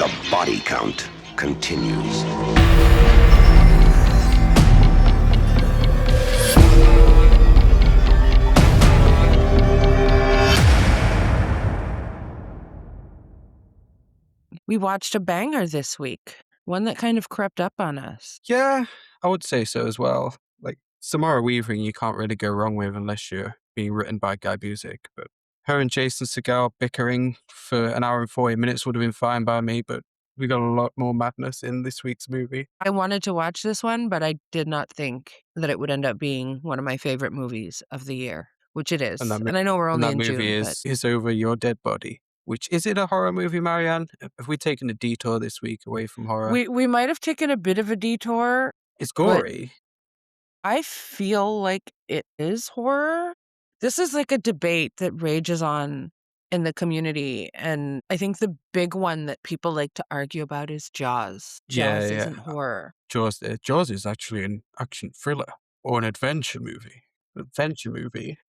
The body count continues. We watched a banger this week, one that kind of crept up on us. Yeah, I would say so as well. Like, Samara Weaving, you can't really go wrong with unless you're being written by Guy Busick. But her and Jason Segel bickering for an hour and 40 minutes would have been fine by me, but we got a lot more madness in this week's movie. I wanted to watch this one, but I did not think that it would end up being one of my favorite movies of the year, which it is. And I know we're only that in movie June, but is Over Your Dead Body. Which, is it a horror movie, Marianne? Have we taken a detour this week away from horror? we might have taken a bit of a detour. It's but gory. I feel like it is horror. This is like a debate that rages on in the community, and I think the big one that people like to argue about is Jaws. Jaws isn't horror. Jaws is actually an action thriller or an adventure movie.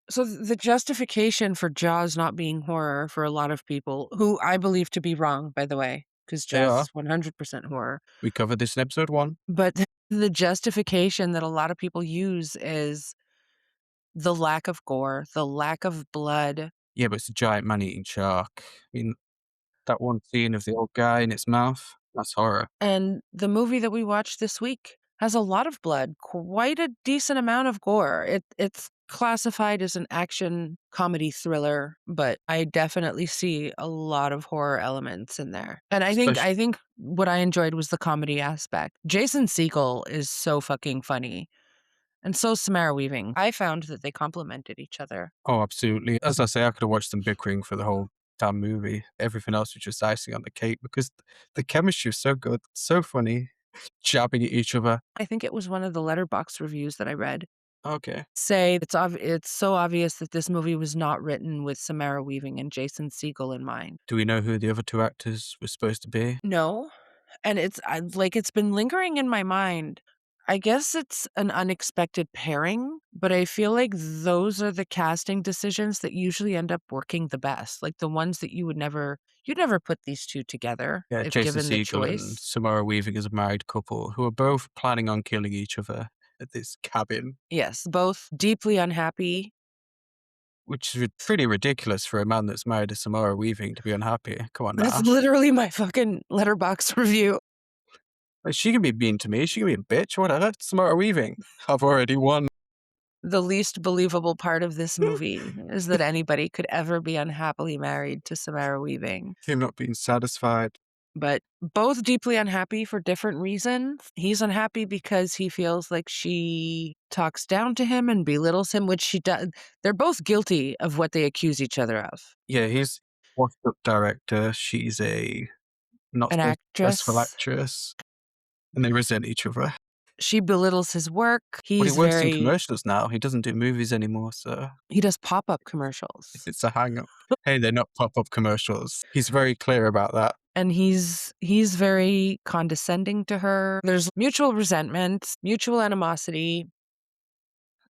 So the justification for Jaws not being horror for a lot of people, who I believe to be wrong, by the way, because They Jaws are. is 100% horror. We covered this in episode 1. But the justification that a lot of people use is the lack of gore, the lack of blood. Yeah, but it's a giant man-eating shark. I mean, that one scene of the old guy in its mouth, that's horror. And the movie that we watched this week has a lot of blood, quite a decent amount of gore. It's classified as an action comedy thriller, but I definitely see a lot of horror elements in there. And I think what I enjoyed was the comedy aspect. Jason Segel is so fucking funny. And so Samara Weaving. I found that they complemented each other. Oh, absolutely. As I say, I could have watched them bickering for the whole damn movie. Everything else was just icing on the cake because the chemistry was so good, so funny, jabbing at each other. I think it was one of the Letterboxd reviews that I read. Okay. Say it's so obvious that this movie was not written with Samara Weaving and Jason Segel in mind. Do we know who the other 2 actors were supposed to be? No, and it's been lingering in my mind. I guess it's an unexpected pairing, but I feel like those are the casting decisions that usually end up working the best. Like the ones that you'd never put these two together Yeah, if Jason given the Segel and choice. Samara Weaving as a married couple who are both planning on killing each other at this cabin, Yes, both deeply unhappy. which is pretty ridiculous for a man that's married to Samara Weaving to be unhappy. Come on now. That's literally my fucking Letterboxd review. Like, she can be mean to me. She can be a bitch, whatever. Samara Weaving. I've already won. The least believable part of this movie is that anybody could ever be unhappily married to Samara Weaving. Him not being satisfied. But both deeply unhappy for different reasons. He's unhappy because he feels like she talks down to him and belittles him, which she does. They're both guilty of what they accuse each other of. Yeah, he's a washed-up director. She's a not An so successful actress. actress. And they resent each other. She belittles his work. But he works in commercials now. He doesn't do movies anymore, so He does pop-up commercials. it's a hang-up. Hey, they're not pop-up commercials. He's very clear about that. And he's very condescending to her. There's mutual resentment, mutual animosity.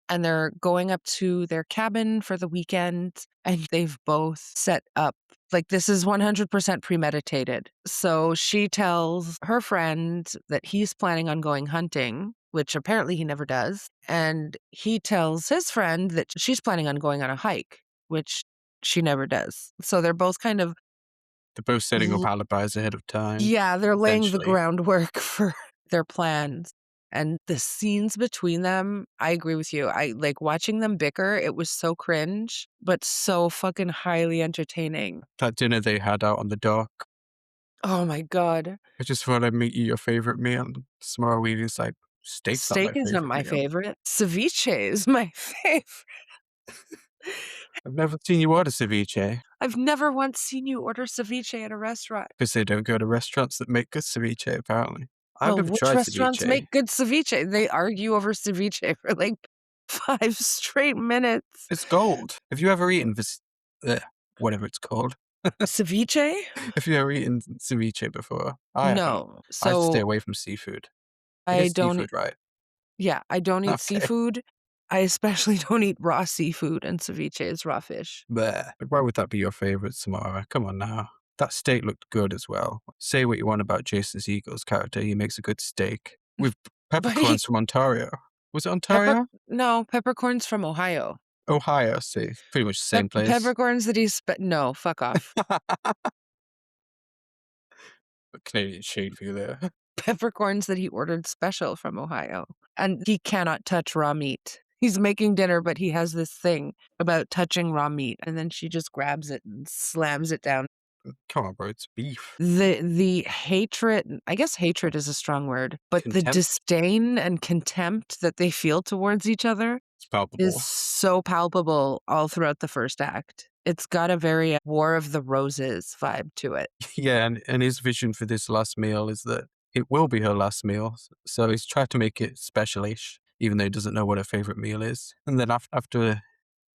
And they're going up to their cabin for the weekend, and they've both set up, like, this is 100% premeditated. So she tells her friend that he's planning on going hunting, which apparently he never does. And he tells his friend that she's planning on going on a hike, which she never does. So they're both kind of, They're both setting up alibis ahead of time. yeah, they're laying the essentially. groundwork for their plans. And the scenes between them, I agree with you. I like watching them bicker. It was so cringe, but so fucking highly entertaining. That dinner they had out on the dock. Oh my God. I just thought I'd make you your favorite meal. Samara Weaving's like, steak's Steak is not my meal. favorite. Ceviche is my favorite. I've never seen you order ceviche. I've never once seen you order ceviche at a restaurant. Because they don't go to restaurants that make good ceviche, apparently. I've never Which tried restaurants ceviche. make good ceviche? They argue over ceviche for like 5 straight minutes. It's gold. Have you ever eaten this, whatever it's called? Ceviche? Have you ever eaten ceviche before? I No. haven't. So I stay away from seafood. I It's don't. seafood, right? Yeah, I don't eat Okay. seafood. I especially don't eat raw seafood, and ceviche is raw fish. Bleh. Why would that be your favorite, Samara? Come on now. That steak looked good as well. Say what you want about Jason Segel's character, he makes a good steak. With But he peppercorns from Ontario. Was it Ontario? no, peppercorns from Ohio. Ohio, see. Pretty much the same place. Peppercorns that no, fuck off. Canadian shade for you there. Peppercorns that he ordered special from Ohio. And he cannot touch raw meat. He's making dinner, but he has this thing about touching raw meat, and then she just grabs it and slams it down. Come on, bro, it's beef. The hatred, I guess hatred is a strong word, but the Contempt. disdain and contempt that they feel towards each other It's palpable. is so palpable all throughout the first act. It's got a very War of the Roses vibe to it. Yeah, and his vision for this last meal is that it will be her last meal. So he's tried to make it special-ish, even though he doesn't know what her favorite meal is. And then after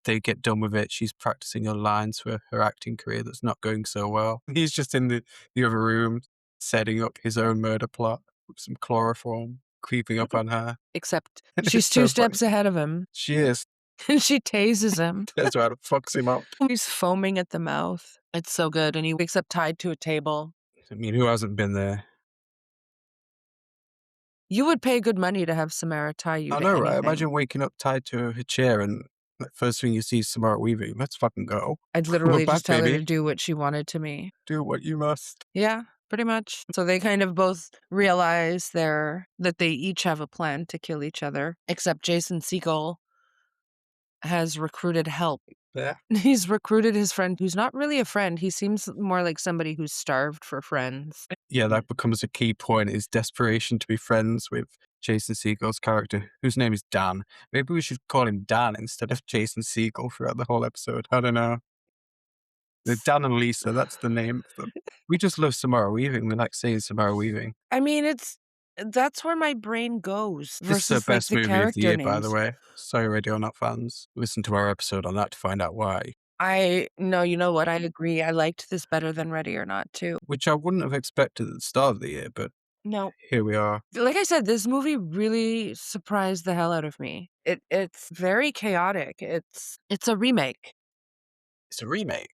they get done with it, she's practicing her lines for her acting career that's not going so well. He's just in the other room setting up his own murder plot with some chloroform creeping up on her. Except And she's it's two so funny. steps ahead of him, She is. and she tases him. That's why it fucks him up. He's foaming at the mouth. It's so good, and he wakes up tied to a table. I mean, who hasn't been there? You would pay good money to have Samara tie you I to know, right? anything. Imagine waking up tied to her chair and the first thing you see is Samara Weaving. Let's fucking go. I'd We're literally back, just tell her baby. to do what she wanted to me. Do what you must. Yeah, pretty much. So they kind of both realize that they each have a plan to kill each other, except Jason Segel has recruited help. Yeah. He's recruited his friend who's not really a friend. He seems more like somebody who's starved for friends. Yeah, that becomes a key point, is desperation to be friends with Jason Segel's character, whose name is Dan. Maybe we should call him Dan instead of Jason Segel throughout the whole episode. I don't know. The Dan and Lisa, that's the name of them. We just love Samara Weaving. We like saying Samara Weaving. I mean, that's where my brain goes This is the versus like best the movie of the character year, by the names. way. Sorry, Radio Not fans. Listen to our episode on that to find out why. No, you know what? I agree. I liked this better than Ready or Not too. Which I wouldn't have expected at the start of the year, but No, here we are. like I said, this movie really surprised the hell out of me. It's very chaotic. It's a remake. It's a remake.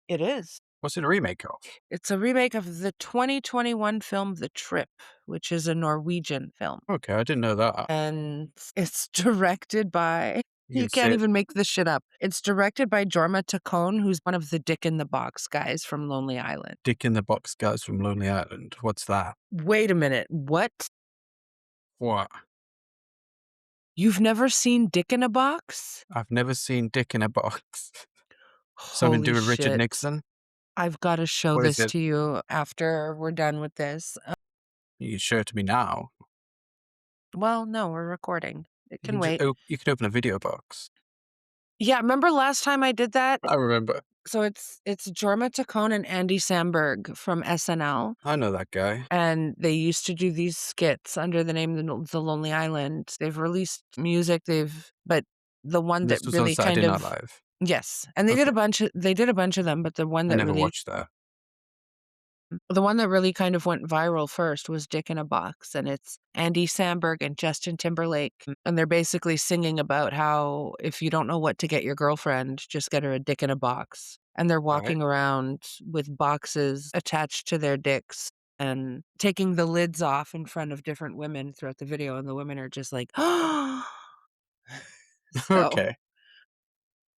It is. What's it a remake of? It's a remake of the 2021 film The Trip, which is a Norwegian film. Okay, I didn't know that. And it's directed by, You you can can't say even make this shit up. It's directed by Jorma Taccone, who's one of the Dick in the Box guys from Lonely Island. Dick in the Box guys from Lonely Island. What's that? Wait a minute. What? What? You've never seen Dick in a Box? I've never seen Dick in a Box. Something to do Holy with Richard shit. Nixon? I've got to show What is this it? to you after we're done with this. You can show it to me now. Well, no, we're recording. It can wait. You can open a video box. Yeah, remember last time I did that? I remember. So it's Jorma Taccone and Andy Samberg from SNL, I know that guy. and they used to do these skits under the name The Lonely Island. They've released music, but the one that This was on really Saturday kind Night of Live. yes, and they did a bunch of them, but I never watched that. the one that really kind of went viral first was Dick in a Box, and it's Andy Samberg and Justin Timberlake. And they're basically singing about how if you don't know what to get your girlfriend, just get her a dick in a box. And they're walking around with boxes attached to their dicks and taking the lids off in front of different women throughout the video. And the women are just like, oh. So Okay.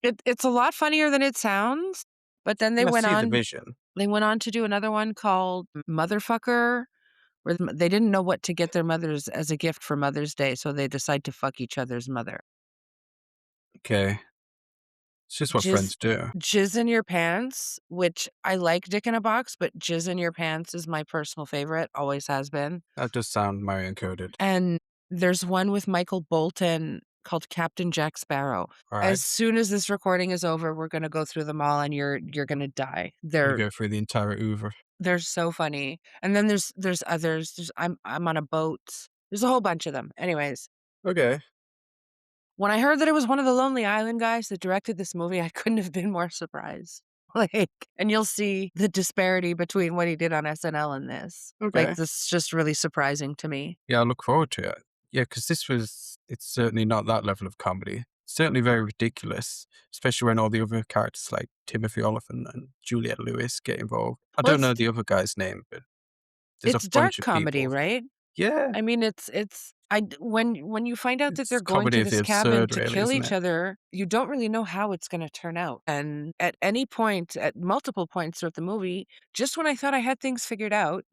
it's a lot funnier than it sounds. But then I see the vision. they went on to do another one called Motherfucker, where they didn't know what to get their mothers as a gift for Mother's Day, so they decide to fuck each other's mother. Okay. It's just what friends do. Jizz in Your Pants, which I like Dick in a Box, but Jizz in Your Pants is my personal favorite, always has been. That does sound Marion coded. And there's one with Michael Bolton called Captain Jack Sparrow. All right. As soon as this recording is over, we're gonna go through them all, and you're gonna die. You go through the entire Uber. They're so funny. And then there's others. I'm on a boat. There's a whole bunch of them. Anyways, Okay. when I heard that it was one of the Lonely Island guys that directed this movie, I couldn't have been more surprised. And you'll see the disparity between what he did on SNL and this. Okay. Like, this is just really surprising to me. Yeah, I look forward to it. Yeah, because it's certainly not that level of comedy. Certainly very ridiculous, especially when all the other characters like Timothy Oliphant and Juliette Lewis get involved. I Well, don't know the other guy's name, but there's a it's dark bunch of comedy, people. right? Yeah, I mean, when you find out that they're it's going comedy to of the this cabin absurd, to really, kill isn't each it? other, you don't really know how it's gonna turn out. And at any point, at multiple points throughout the movie, just when I thought I had things figured out,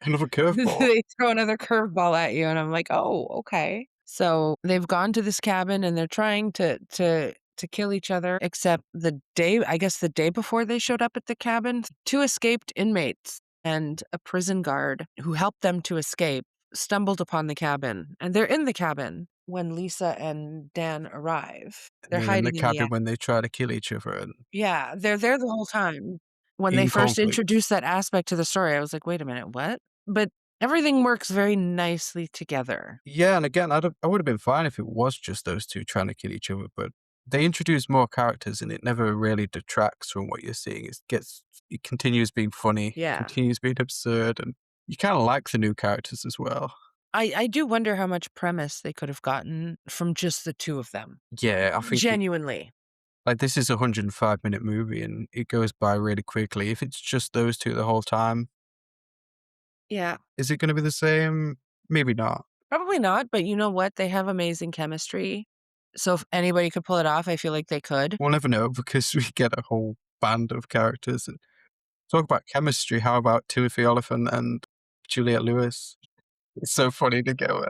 Another curveball. they throw another curveball at you, and I'm like, "Oh, okay." So, they've gone to this cabin, and they're trying to kill each other, except the day before they showed up at the cabin, 2 escaped inmates and a prison guard who helped them to escape stumbled upon the cabin, and they're in the cabin when Lisa and Dan arrive. And They're they're in the hiding in the cabin when they try to kill each other and Yeah, they're there the whole time. When they in first conflict. introduced that aspect to the story, I was like, "Wait a minute, what?" But everything works very nicely together. Yeah, and again, I would have been fine if it was just those two trying to kill each other, but they introduce more characters and it never really detracts from what you're seeing. It continues being funny, Yeah. continues being absurd, and you kind of like the new characters as well. I do wonder how much premise they could have gotten from just the 2 of them. Yeah, I think Genuinely. like this is a 105-minute movie and it goes by really quickly. If it's just those two the whole time, Yeah. is it going to be the same? Maybe not. Probably not, but you know what? They have amazing chemistry. So if anybody could pull it off, I feel like they could. We'll never know because we get a whole band of characters. And talk about chemistry. How about Timothy Oliphant and Juliette Lewis? It's so funny to go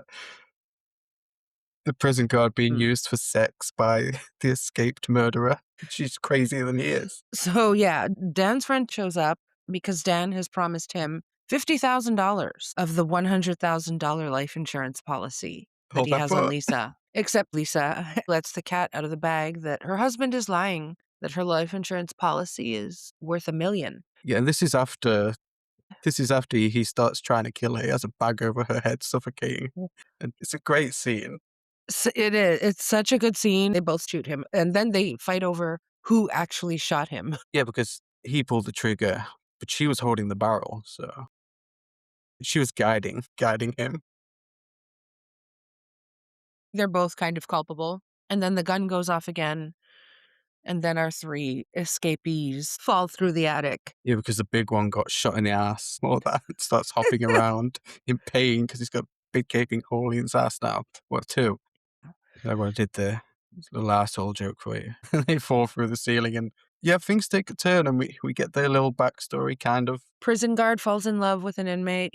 the prison guard being Mm. used for sex by the escaped murderer. She's crazier than he is. So, yeah, Dan's friend shows up because Dan has promised him $50,000 of the $100,000 life insurance policy that Hold he that has on thought. Lisa. Except Lisa lets the cat out of the bag that her husband is lying, that her life insurance policy is worth $1,000,000. Yeah, and this is after he starts trying to kill her. He has a bag over her head, suffocating her. And it's a great scene. It is. It's such a good scene. They both shoot him, and then they fight over who actually shot him. Yeah, because he pulled the trigger, but she was holding the barrel, so she was guiding him. They're both kind of culpable, and then the gun goes off again, and then our 3 escapees fall through the attic. Yeah, because the big one got shot in the ass. All that starts hopping around in pain because he's got a big gaping hole in his ass now. What two? Like what I did there. It's a little asshole joke for you. They fall through the ceiling and yeah, things take a turn and we get their little backstory kind of. Prison guard falls in love with an inmate,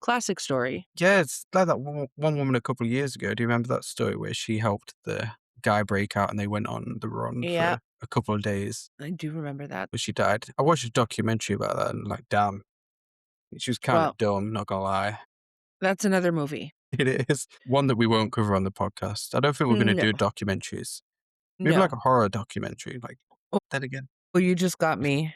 classic story. Yeah, it's like that one woman a couple of years ago. Do you remember that story where she helped the guy break out and they went on the run Yeah, for a couple of days, I do remember that. but she died? I watched a documentary about that and like, damn, she was kind Well, of dumb, not gonna lie. that's another movie. It is one that we won't cover on the podcast. I don't think we're going to No, do documentaries. Maybe like no. a horror documentary. Like, Oh, then again, well, you just got me.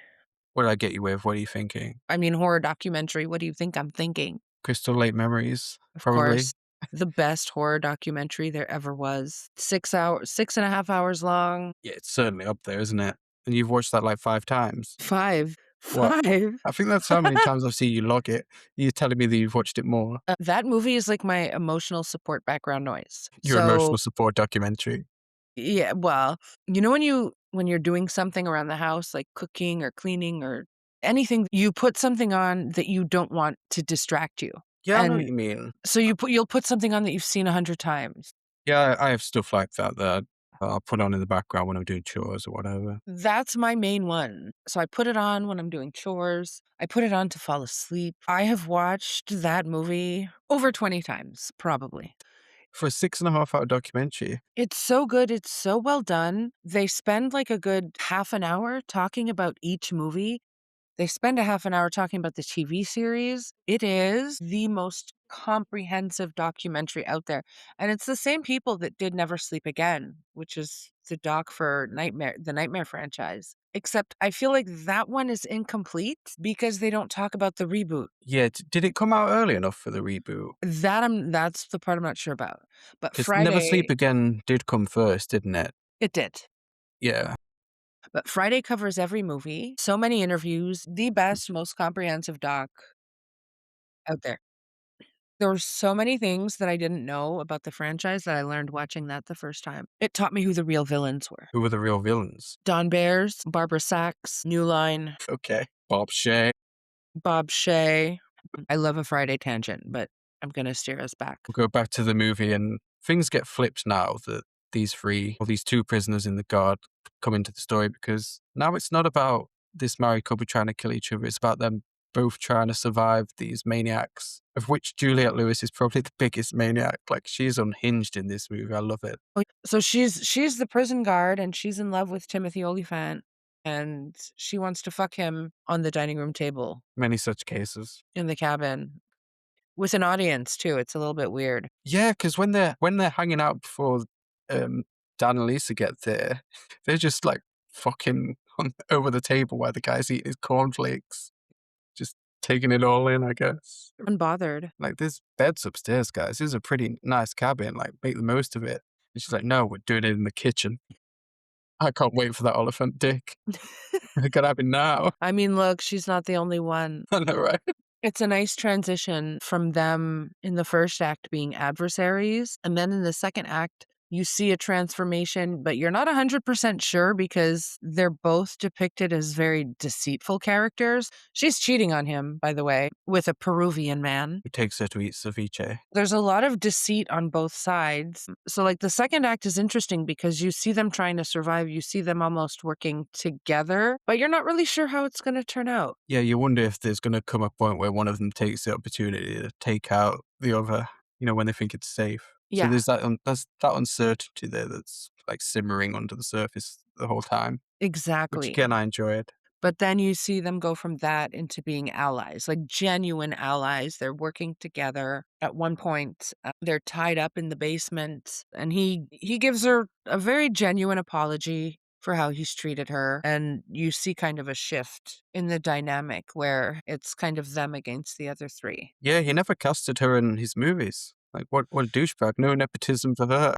what did I get you with? What are you thinking? I mean, horror documentary, what do you think I'm thinking? Crystal Lake Memories, Of probably. course, the best horror documentary there ever was. 6.5 hours long. Yeah, it's certainly up there, isn't it? And you've watched that like 5 times. 5. What? 5. I think that's how many times I've seen you log it. You're telling me that you've watched it more. That movie is like my emotional support background noise. Your So, emotional support documentary. yeah, well, when you're doing something around the house, like cooking or cleaning or anything, you put something on that you don't want to distract you. Yeah, I know what And you mean. so you'll put something on that you've seen 100 times. Yeah, I have stuff like that I'll put on in the background when I'm doing chores or whatever. That's my main one. So I put it on when I'm doing chores. I put it on to fall asleep. I have watched that movie over 20 times, probably. For a 6.5 hour documentary, It's so good. It's so well done. They spend like a good half an hour talking about each movie. They spend a half an hour talking about the TV series. It is the most comprehensive documentary out there. And it's the same people that did Never Sleep Again, which is the doc for the Nightmare franchise. Except I feel like that one is incomplete because they don't talk about the reboot. yeah, did it come out early enough for the reboot? That's the part I'm not sure about. But Because Never Sleep Friday, Again did come first, didn't it? it did. Yeah. But Friday covers every movie, so many interviews, the best, most comprehensive doc out there. There were so many things that I didn't know about the franchise that I learned watching that the first time. It taught me who the real villains were. Who were the real villains? Don Bears, Barbara Sachs, New Line, Okay. Bob Shea. Bob Shea. I love a Friday tangent, but I'm gonna steer us back. We'll go back to the movie, and things get flipped now that these two prisoners in the guard come into the story, because now it's not about this married couple trying to kill each other. It's about them both trying to survive these maniacs, of which Juliette Lewis is probably the biggest maniac. Like, she's unhinged in this movie. I love it. So she's the prison guard, and she's in love with Timothy Olyphant, and she wants to fuck him on the dining room table Many such cases. in the cabin with an audience too. It's a little bit weird. Yeah, because when they're hanging out before Dan and Lisa get there, they're just like fucking over the table while the guy's eating his cornflakes, just taking it all in, I guess. Unbothered. Like, there's beds upstairs, guys. This is a pretty nice cabin. Like, make the most of it. And she's like, no, we're doing it in the kitchen. I can't wait for that elephant dick. I gotta have it now. I mean, look, she's not the only one. I know, right? It's a nice transition from them in the first act being adversaries. And then in the second act, you see a transformation, but you're not 100% sure because they're both depicted as very deceitful characters. She's cheating on him, by the way, with a Peruvian man. Who takes her to eat ceviche? There's a lot of deceit on both sides. So, like, the second act is interesting because you see them trying to survive. You see them almost working together, but you're not really sure how it's going to turn out. Yeah, you wonder if there's going to come a point where one of them takes the opportunity to take out the other, when they think it's safe. So Yeah, there's that's that uncertainty there that's like simmering under the surface the whole time, which exactly. again I enjoyed. But then you see them go from that into being allies, like genuine allies. They're working together. At one point, they're tied up in the basement, and he gives her a very genuine apology for how he's treated her. And you see kind of a shift in the dynamic where it's kind of them against the other three. Yeah, he never casted her in his movies. Like, what a douchebag. No nepotism for her.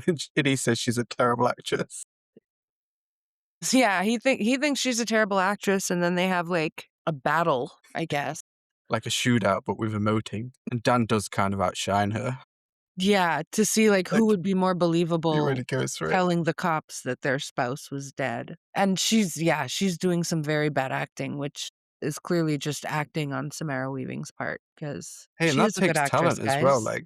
And he says she's a terrible actress. So yeah, he thinks she's a terrible actress, and then they have like a battle, I guess. Like a shootout, but with emoting. And Dan does kind of outshine her. Yeah, to see, like, Like, who would be more he believable really goes for it. telling the cops that their spouse was dead. And she's doing some very bad acting, which is clearly just acting on Samara Weaving's part because Hey, and she that is a good takes actress, talent as well. guys. Like,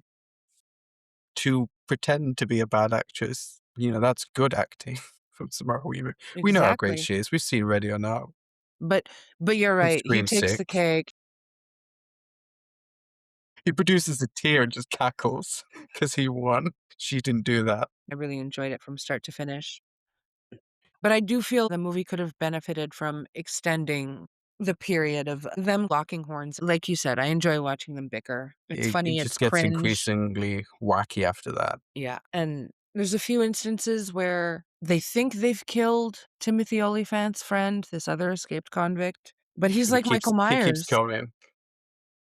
to pretend to be a bad actress, that's good acting from Samara Weaving. We know how great Exactly. she is. We've seen Ready or Not But you're and right, he Scream takes the 6. cake. He produces a tear and just cackles because he won. She didn't do that. I really enjoyed it from start to finish. But I do feel the movie could have benefited from extending the period of them locking horns. Like you said, I enjoy watching them bicker. It's It funny, it's just gets cringe. increasingly wacky after that. Yeah, and there's a few instances where they think they've killed Timothy Olyphant's friend, this other escaped convict, but he's But like Michael he keeps Myers. coming.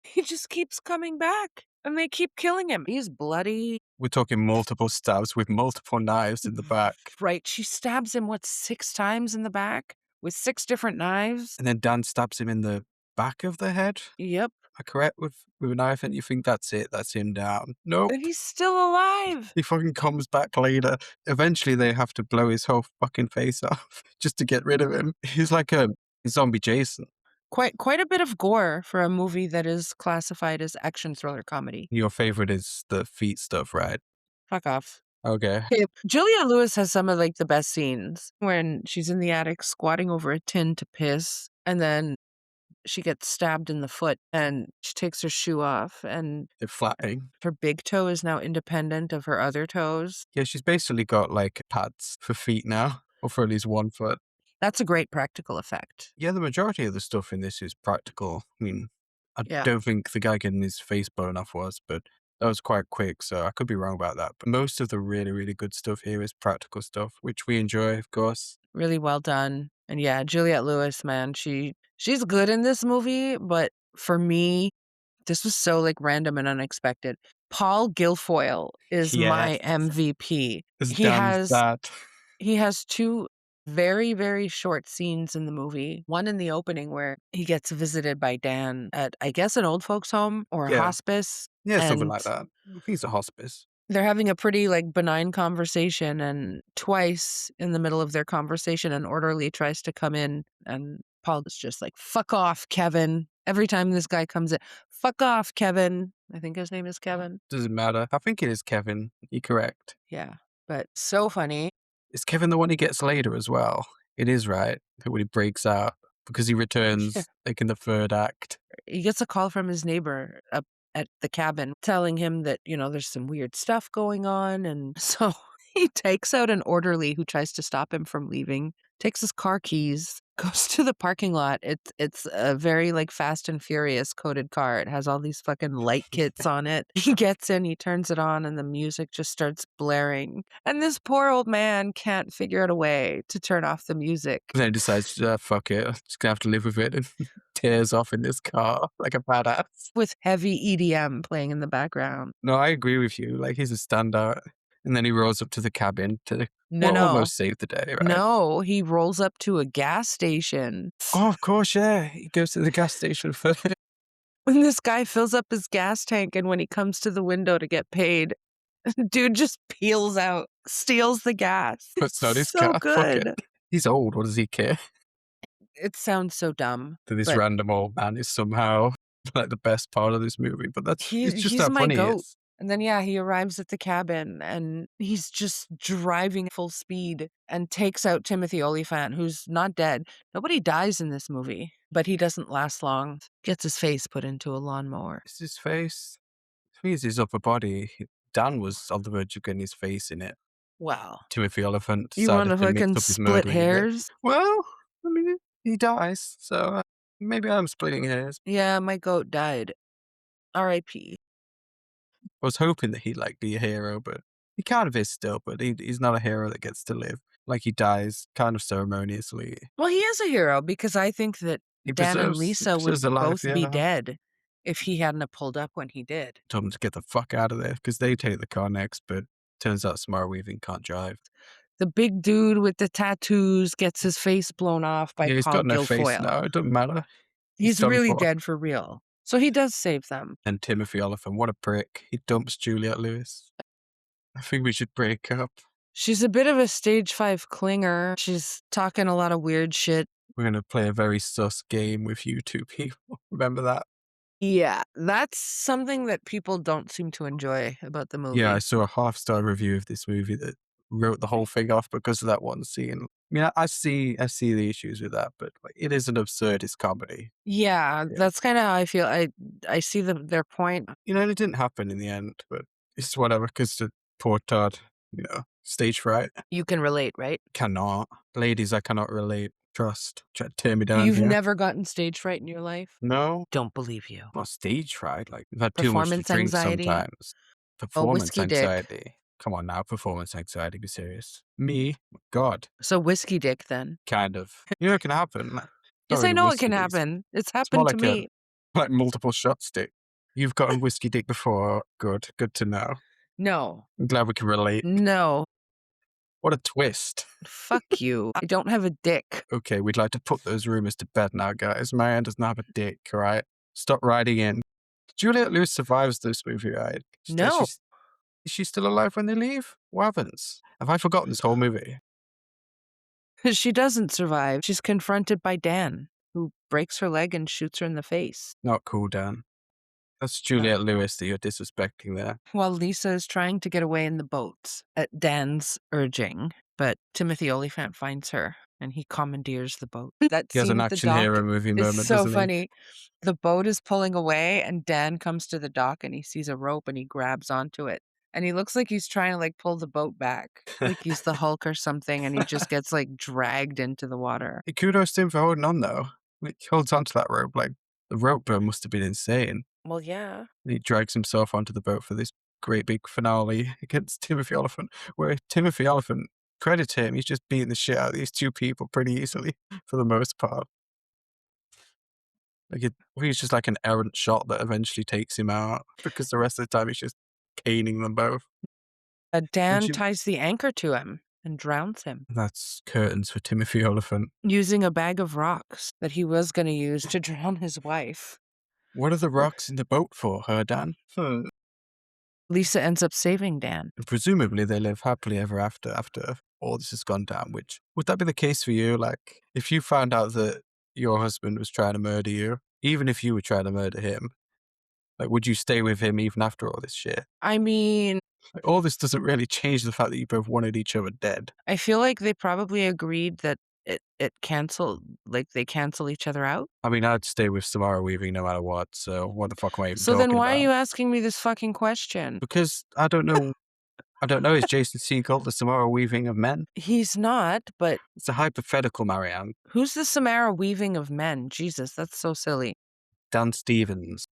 He just keeps coming back, and they keep killing him. He's bloody. We're talking multiple stabs with multiple knives in the back. Right, she stabs him, what, 6 times in the back with 6 different knives? And then Dan stabs him in the back of the head. Yep, Am I correct with a knife? And you think that's it, that's him down. Nope. and he's still alive. He fucking comes back later. Eventually, they have to blow his whole fucking face off just to get rid of him. He's like a zombie Jason. Quite a bit of gore for a movie that is classified as action thriller comedy. Your favorite is the feet stuff, right? Fuck off. Okay. Okay, Julia Lewis has some of, like, the best scenes when she's in the attic squatting over a tin to piss, and then she gets stabbed in the foot, and she takes her shoe off, and They're flattening. her big toe is now independent of her other toes. Yeah, she's basically got like pads for feet now, or for at least one foot. That's a great practical effect. Yeah, the majority of the stuff in this is practical. I mean, I Yeah. don't think the guy getting his face blown off was, but that was quite quick, so I could be wrong about that. But most of the really, really good stuff here is practical stuff, which we enjoy, of course. Really well done. And yeah, Juliette Lewis, man, she's good in this movie, but for me, this was so, like, random and unexpected. Paul Guilfoyle is Yeah, my MVP. it's He Dan's has dad. he has 2 Very, very short scenes in the movie. One in the opening where he gets visited by Dan at, I guess, an old folks' home or a Yeah. hospice. Yeah, something And like that. I think it's a hospice. they're having a pretty like benign conversation, and twice in the middle of their conversation, an orderly tries to come in, and Paul is just like, "Fuck off, Kevin." Every time this guy comes in, "Fuck off, Kevin." I think his name is Kevin. Doesn't matter. I think it is Kevin. You're correct. Yeah, but so funny. Is Kevin the one he gets later as well? It is, right? When he breaks out because he Yeah. returns like in the third act. He gets a call from his neighbor up at the cabin telling him that, there's some weird stuff going on. And so he takes out an orderly who tries to stop him from leaving, takes his car keys, goes to the parking lot. It's a very like Fast and Furious coded car. It has all these fucking light kits on it. He gets in, he turns it on, and the music just starts blaring. And this poor old man can't figure out a way to turn off the music. And then he decides, fuck it, I'm just gonna have to live with it, and tears off in this car like a badass. With heavy EDM playing in the background. No, I agree with you. Like, he's a standout. And then he rolls up to the cabin to, No, well, no. almost save the day, right? No, he rolls up to a gas station. Oh, of course, yeah. He goes to the gas station first. When this guy fills up his gas tank, and when he comes to the window to get paid, dude just peels out, steals the gas. Puts out his so car. Fuck it. good. He's old. What does he care? It sounds so dumb. That this but random old man is somehow like the best part of this movie. But it's just he's how my funny he goat. is. And then, yeah, he arrives at the cabin, and he's just driving full speed and takes out Timothy Olyphant, who's not dead. Nobody dies in this movie, but he doesn't last long. Gets his face put into a lawnmower. It's his face. I think it's his upper body. Dan was on the verge of getting his face in it. Wow. Timothy Oliphant You want decided to to mix fucking up his split murdering a bit. hairs? Well, I mean, he dies, so maybe I'm splitting hairs. Yeah, my goat died. R.I.P. I was hoping that he'd like be a hero, but he kind of is still. But he's not a hero that gets to live. Like he dies kind of ceremoniously. Well, he is a hero because I think that He Dan and preserves Lisa would preserves the life. both be Yeah, dead if he hadn't have pulled up when he did. told him to get the fuck out of there because they take the car next. But turns out Samara Weaving can't drive. The big dude with the tattoos gets his face blown off by Yeah, he's Paul got no face now. Guilfoyle. It doesn't matter. He's done really for. dead for real. So he does save them. And Timothy Oliphant, what a prick. He dumps Juliette Lewis. I think we should break up. She's a bit of a stage 5 clinger. She's talking a lot of weird shit. We're going to play a very sus game with you two people. Remember that? Yeah, that's something that people don't seem to enjoy about the movie. Yeah, I saw a half-star review of this movie that wrote the whole thing off because of that one scene. I mean, I see the issues with that, but like, it is an absurdist comedy. Yeah, that's kind of how I feel. I see their point. You know, and it didn't happen in the end, but it's whatever because the poor Todd, stage fright. You can relate, right? Cannot. Ladies, I cannot relate. Trust. Try to tear me down You've here. never gotten stage fright in your life? No. Don't believe you. Not stage fright. Like, I've had too much to Performance drink anxiety? sometimes. Performance whiskey dick. anxiety. Come on now, performance anxiety, be serious. Me? God. So whiskey dick then. Kind of. You know it can happen. Not Yes, really I know it whiskey can dicks. happen. It's It's more happened to like me. like multiple shot stick. You've gotten whiskey dick before. Good. Good to know. No. I'm glad we can relate. No. What a twist. Fuck you. I don't have a dick. Okay, we'd like to put those rumors to bed now, guys. Marianne does not have a dick, all right? Stop writing in. Juliette Lewis survives this movie, right? No. Is she still alive when they leave? What happens? Have I forgotten this whole movie? She doesn't survive. She's confronted by Dan, who breaks her leg and shoots her in the face. Not cool, Dan. That's Juliette Lewis that you're disrespecting there. While Lisa is trying to get away in the boat at Dan's urging, but Timothy Olyphant finds her and he commandeers the boat. That He has scene an at the action dock hero movie moment, is so doesn't he? funny. The boat is pulling away and Dan comes to the dock and he sees a rope and he grabs onto it. And he looks like he's trying to like pull the boat back, like he's the Hulk or something, and he just gets like dragged into the water. Hey, kudos to him for holding on, though. Like, he holds onto that rope. Like, the rope burn must have been insane. Well, yeah. And he drags himself onto the boat for this great big finale against Timothy Oliphant, where Timothy Oliphant, credit to him, he's just beating the shit out of these two people pretty easily for the most part. Like, I think it's just like an errant shot that eventually takes him out because the rest of the time he's just caning them both. Dan you- ties the anchor to him and drowns him That's curtains for Timothy Oliphant. using a bag of rocks that he was going to use to drown his wife. What are the rocks in the boat for, her, Dan? Lisa ends up saving Dan. And presumably they live happily ever after all this has gone down, which, would that be the case for you? Like, if you found out that your husband was trying to murder you, even if you were trying to murder him, like, would you stay with him even after all this shit? I mean, Like, all this doesn't really change the fact that you both wanted each other dead. I feel like they probably agreed that it canceled, like they cancel each other out. I mean, I'd stay with Samara Weaving no matter what, so what the fuck am I even So then talking why are about? you asking me this fucking question? Because I don't know. Is Jason Segel the Samara Weaving of men? He's not, but It's a hypothetical, Marianne. who's the Samara Weaving of men? Jesus, that's so silly. Dan Stevens.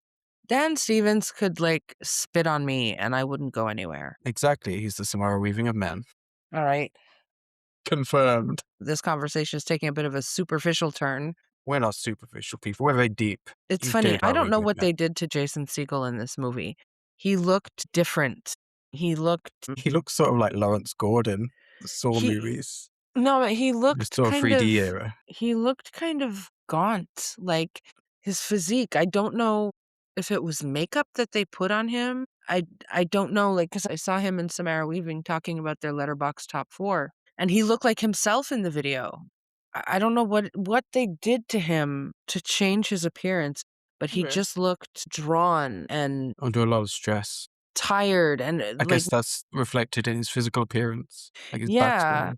Dan Stevens could like spit on me and I wouldn't go anywhere. Exactly, he's the Samara Weaving of men. All right. Confirmed. This conversation is taking a bit of a superficial turn. We're not superficial people, we're very deep. It's You funny. date I our don't know Weaving what men. they did to Jason Segel in this movie. He looked different. He looked He looks sort of like Lawrence Gordon, the Saw he movies. no, but The Saw 3D era. he looked kind of gaunt, like his physique. I don't know if it was makeup that they put on him. I don't know, like, because I saw him and Samara Weaving talking about their Letterboxd top 4, and he looked like himself in the video. I don't know what they did to him to change his appearance, but he Okay. just looked drawn and Under a lot of stress. tired and, I like, guess that's reflected in his physical appearance, like his yeah. backstory.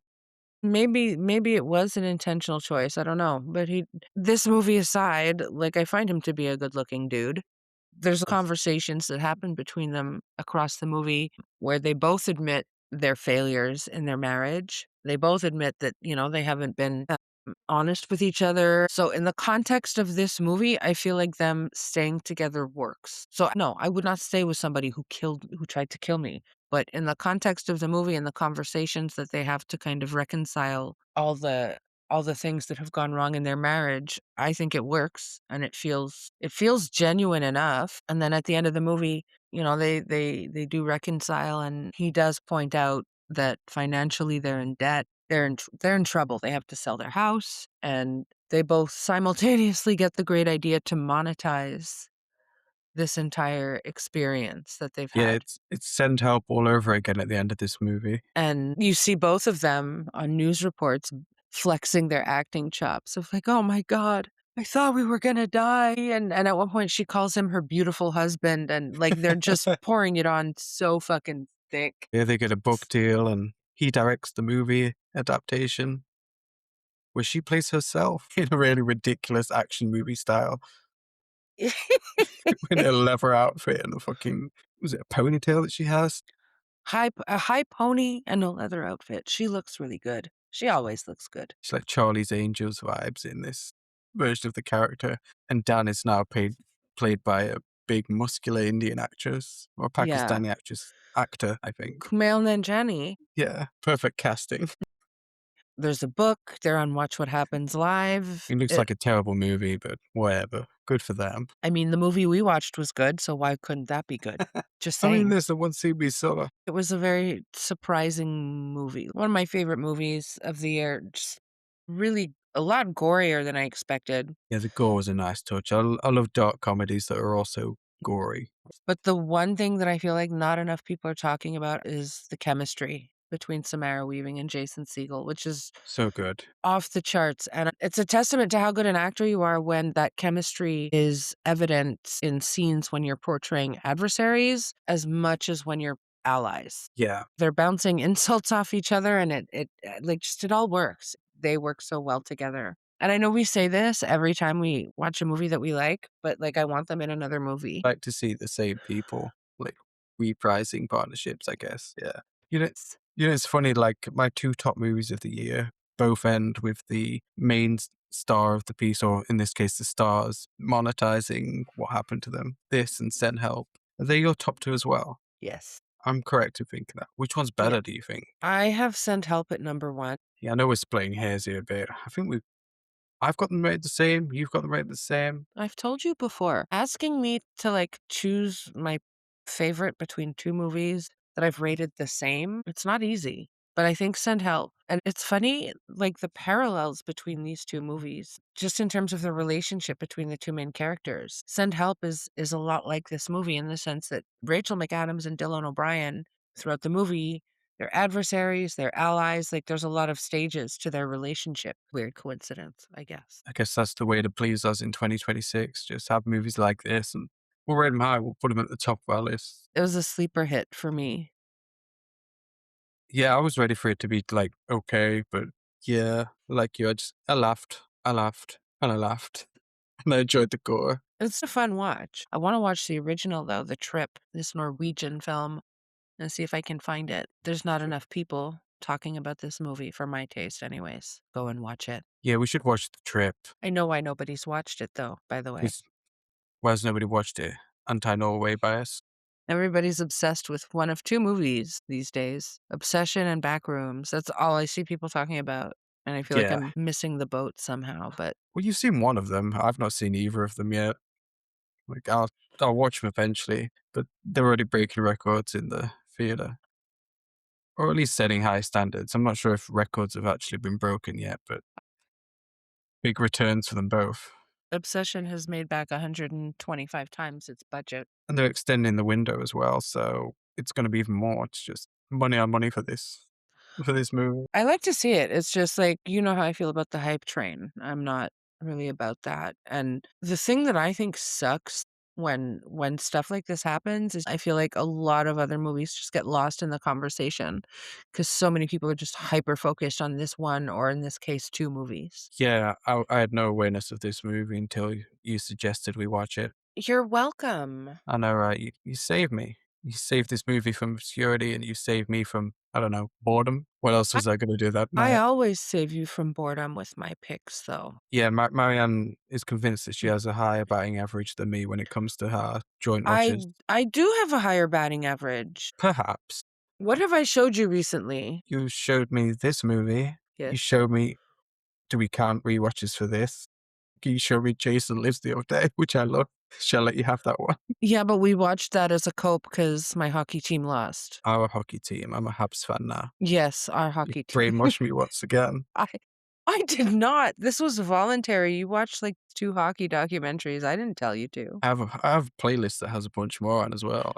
Maybe it was an intentional choice, I don't know, but this movie aside, like, I find him to be a good-looking dude. There's conversations that happen between them across the movie where they both admit their failures in their marriage. They both admit that, they haven't been honest with each other. So in the context of this movie, I feel like them staying together works. So no, I would not stay with somebody who tried to kill me. But in the context of the movie and the conversations that they have to kind of reconcile all the things that have gone wrong in their marriage, I think it works and it feels genuine enough. And then at the end of the movie, they do reconcile and he does point out that financially they're in debt. They're in trouble. They have to sell their house and they both simultaneously get the great idea to monetize this entire experience that they've Yeah, had. it's send help all over again at the end of this movie. And you see both of them on news reports flexing their acting chops of like, "Oh my god, I thought we were gonna die." And at one point she calls him her beautiful husband and like they're just pouring it on so fucking thick. Yeah, they get a book deal and he directs the movie adaptation where she plays herself in a really ridiculous action movie style in a leather outfit and a fucking, was it a ponytail that she has? A high pony and a leather outfit. She looks really good. She always looks good. She's like Charlie's Angels vibes in this version of the character. And Dan is now played by a big muscular Indian actress or Yeah. Pakistani actor, I think. Kumail Nanjiani. Yeah, perfect casting. There's a book. They're on Watch What Happens Live. It looks like a terrible movie, but whatever. Good for them. I mean, the movie we watched was good, so why couldn't that be good? Just I mean, saying. there's the one scene we saw. It was a very surprising movie. One of my favorite movies of the year. Just really a lot gorier than I expected. Yeah, the gore was a nice touch. I love dark comedies that are also gory. But the one thing that I feel like not enough people are talking about is the chemistry between Samara Weaving and Jason Segel, which is So good. off the charts. And it's a testament to how good an actor you are when that chemistry is evident in scenes when you're portraying adversaries as much as when you're allies. Yeah. They're bouncing insults off each other and it all works. They work so well together. And I know we say this every time we watch a movie that we like, but like I want them in another movie. I like to see the same people, like, reprising partnerships, I guess. Yeah. You know, it's funny, like, my two top movies of the year both end with the main star of the piece, or in this case, the stars, monetizing what happened to them. This and Send Help. Are they your top two as well? Yes. I'm correct in thinking that. Which one's better, do you think? I have Send Help at number 1. Yeah, I know we're splitting hairs here a bit. I think I've got them rated the same. You've got them rated the same. I've told you before, asking me to like choose my favorite between two movies that I've rated the same, it's not easy. but I think Send Help. And it's funny, like the parallels between these two movies, just in terms of the relationship between the two main characters. Send Help is a lot like this movie in the sense that Rachel McAdams and Dylan O'Brien throughout the movie, they're adversaries, they're allies. Like there's a lot of stages to their relationship. Weird coincidence, I guess. I guess that's the way to please us in 2026. Just have movies like this and we'll rate them high. We'll put them at the top of our list. It was a sleeper hit for me. Yeah, I was ready for it to be like, okay, but yeah, like you, I laughed, and I laughed, and I enjoyed the gore. It's a fun watch. I want to watch the original though, The Trip, this Norwegian film, and see if I can find it. There's not enough people talking about this movie for my taste anyways. Go and watch it. Yeah, we should watch The Trip. I know why nobody's watched it though, by the way. Because why has nobody watched it? Anti-Norway bias. Everybody's obsessed with one of two movies these days, Obsession and Backrooms. That's all I see people talking about. And I feel like Yeah. I'm missing the boat somehow, but Well, you've seen one of them. I've not seen either of them yet. Like, I'll watch them eventually, but they're already breaking records in the theater, or at least setting high standards. I'm not sure if records have actually been broken yet, but big returns for them both. Obsession has made back 125 times its budget. And they're extending the window as well, so it's going to be even more. It's just money on money for this movie. I like to see it. It's just like, you know how I feel about the hype train. I'm not really about that. And the thing that I think sucks when stuff like this happens is I feel like a lot of other movies just get lost in the conversation because so many people are just hyper focused on this one or in this case two movies. Yeah, I had no awareness of this movie until you suggested we watch it. You're welcome. I know, right? You saved me. You saved this movie from obscurity, and you saved me from, I don't know, boredom. What else I, was I going to do that I night? always save you from boredom with my picks though. Yeah, Marianne is convinced that she has a higher batting average than me when it comes to her joint I watches. I do have a higher batting average. Perhaps. What have I showed you recently? You showed me this movie. You Yes. showed me, do we count rewatches for this? You showed me Jason Lives the other day, which I love. Shall I let you have that one? Yeah, but we watched that as a cope because my hockey team lost. Our hockey team. I'm a Habs fan now. Yes, our You hockey team. brainwashed me once again. I I did not. This was voluntary. You watched like 2 hockey documentaries. I didn't tell you to. I have a playlist that has a bunch more on as well.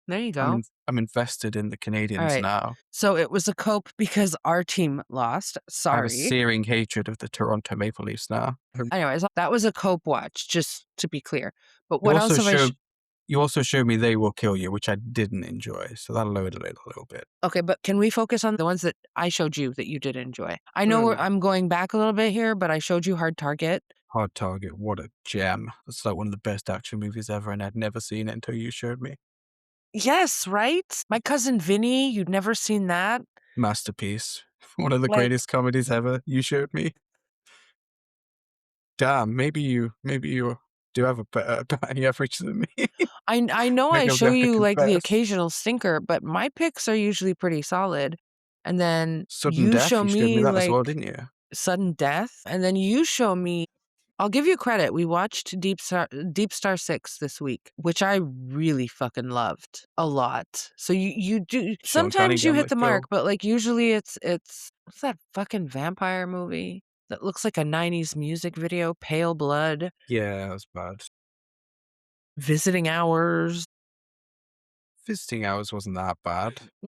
There you go. I'm invested in the All Canadians right. now. So it was a cope because our team lost. I have a Sorry. searing hatred of the Toronto Maple Leafs now. Anyways, that was a cope watch, just to be clear. But You what else also have I showed you also showed me They Will Kill You, which I didn't enjoy, so that lowered it a little bit. Okay, but can we focus on the ones that I showed you that you did enjoy? I know Fair enough. I'm going back a little bit here, but I showed you Hard Target. Hard Target, what a gem. It's like one of the best action movies ever, and I'd never seen it until you showed me. Yes, right? My Cousin Vinny, you'd never seen that? Masterpiece. One of the Like, greatest comedies ever. You showed me. Damn, maybe you do have a better batting average than me. I know I Maybe I'm show gonna have to you, like, the confess. occasional stinker, but my picks are usually pretty solid, and then Sudden you Death, show you showed me me, that as like, well, didn't you? Sudden Death, and then you show me I'll give you credit, we watched Deep Star 6 this week, which I really fucking loved a lot. So you do Sean sometimes you Cunningham, hit let's the mark, go. but, like, usually it's what's that fucking vampire movie that looks like a '90s music video, Pale Blood, Yeah, that was bad. Visiting Hours. Visiting Hours wasn't that bad. I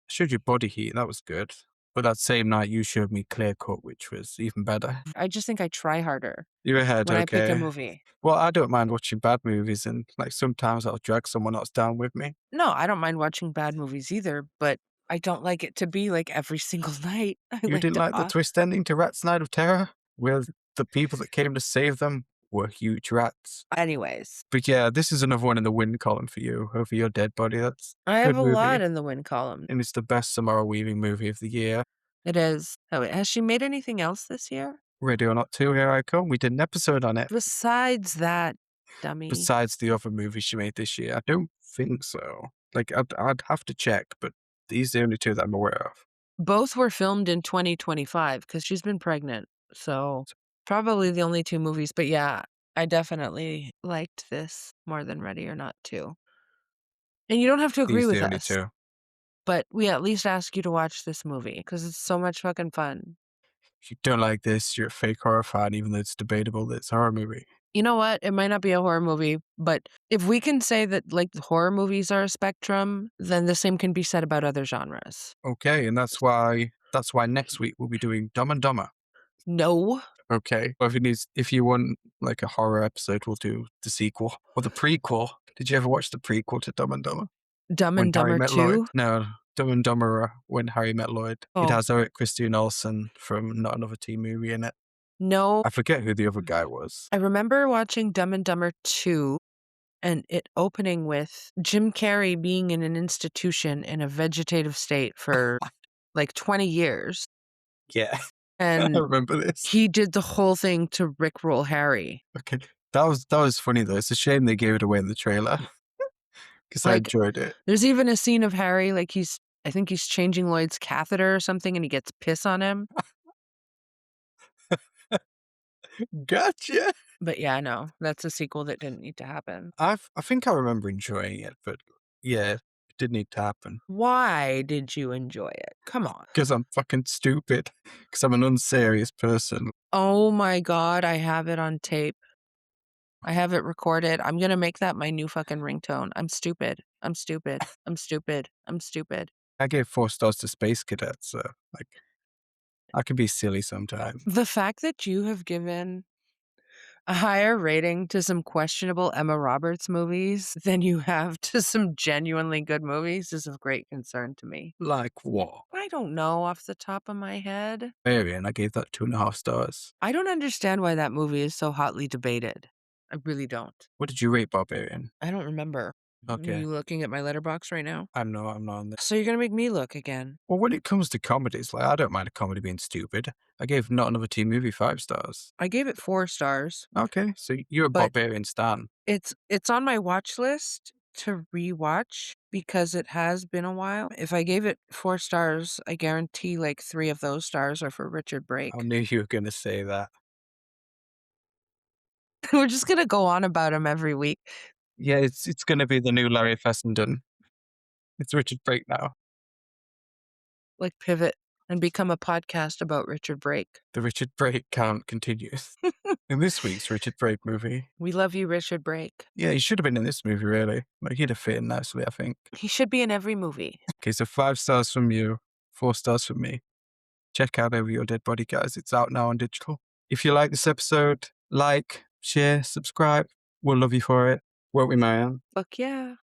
showed you Body Heat, that was good. But that same night, you showed me Clear Cut, which was even better. I just think I try harder You're ahead, when I pick a okay. movie. Well, I don't mind watching bad movies, and like sometimes I'll drag someone else down with me. No, I don't mind watching bad movies either, but I don't like it to be, like, every single night. I You like didn't to like the twist ending to Rat's Night of Terror, where the people that came to save them were huge rats. anyways. But yeah, this is another one in the win column for you, over your dead body. That's I a have good a lot movie. in the win column. And it's the best Samara Weaving movie of the year. It is. Oh, wait, has she made anything else this year? Ready or Not 2, Here I Come. We did an episode on it. Besides that, dummy. Besides the other movie she made this year. I don't think so. Like, I'd have to check, but these are the only two that I'm aware of. Both were filmed in 2025 because she's been pregnant. So probably the only 2 movies. But yeah, I definitely liked this more than Ready or Not 2. And you don't have to agree These are with the only us. two. but we at least ask you to watch this movie because it's so much fucking fun. If you don't like this, you're a fake horror fan, even though it's debatable that it's a horror movie. You know what? It might not be a horror movie, but if we can say that like horror movies are a spectrum, then the same can be said about other genres. Okay, and that's why next week we'll be doing Dumb and Dumber. No. Okay. Or if you want like a horror episode, we'll do the sequel or the prequel. Did you ever watch the prequel to Dumb and Dumber? Dumb When and Harry Dumber Met Lloyd? 2? No, Dumb and Dumber When Harry Met Lloyd. It Oh, has Eric Christian Olsen from Not Another Teen Movie in it. no. I forget who the other guy was. I remember watching Dumb and Dumber 2 and it opening with Jim Carrey being in an institution in a vegetative state for like 20 years. Yeah, I And remember this. he did the whole thing to rickroll Harry. Okay, that was funny though. It's a shame they gave it away in the trailer because I Like, enjoyed it. there's even a scene of Harry, like I think he's changing Lloyd's catheter or something and he gets piss on him. Gotcha. But yeah, no, that's a sequel that didn't need to happen. I think I remember enjoying it, but yeah, it did need to happen Why did you enjoy it? Come on. because I'm fucking stupid. Because I'm an unserious person. Oh my God, I have it on tape. I have it recorded. I'm gonna make that my new fucking ringtone. I'm stupid. I'm stupid. I'm stupid. I'm stupid. I gave 4 stars to Space Cadets, so like I can be silly sometimes. The fact that you have given a higher rating to some questionable Emma Roberts movies than you have to some genuinely good movies is of great concern to me. Like what? I don't know off the top of my head. Varian, I gave that 2.5 stars. I don't understand why that movie is so hotly debated. I really don't. What did you rate Barbarian? I don't remember. Are Okay. you looking at my letterbox right now? I'm not on this. So you're gonna make me look again. Well, when it comes to comedies, like I don't mind a comedy being stupid. I gave Not Another Teen Movie 5 stars. I gave it 4 stars, Okay, so you're a but Barbarian stan. it's on my watch list to rewatch because it has been a while. If I gave it 4 stars, I guarantee like 3 of those stars are for Richard Brake. I knew you were going to say that. We're just gonna go on about him every week. Yeah, it's going to be the new Larry Fessenden. It's Richard Brake now. Like pivot and become a podcast about Richard Brake. The Richard Brake count continues. In this week's Richard Brake movie. We love you, Richard Brake. Yeah, he should have been in this movie, really. Like, he'd have fit in nicely, I think. He should be in every movie. Okay, so 5 stars from you, 4 stars from me. Check out Over Your Dead Body, guys. It's out now on digital. If you like this episode, like, share, subscribe. We'll love you for it. Won't we, Marianne? Fuck yeah.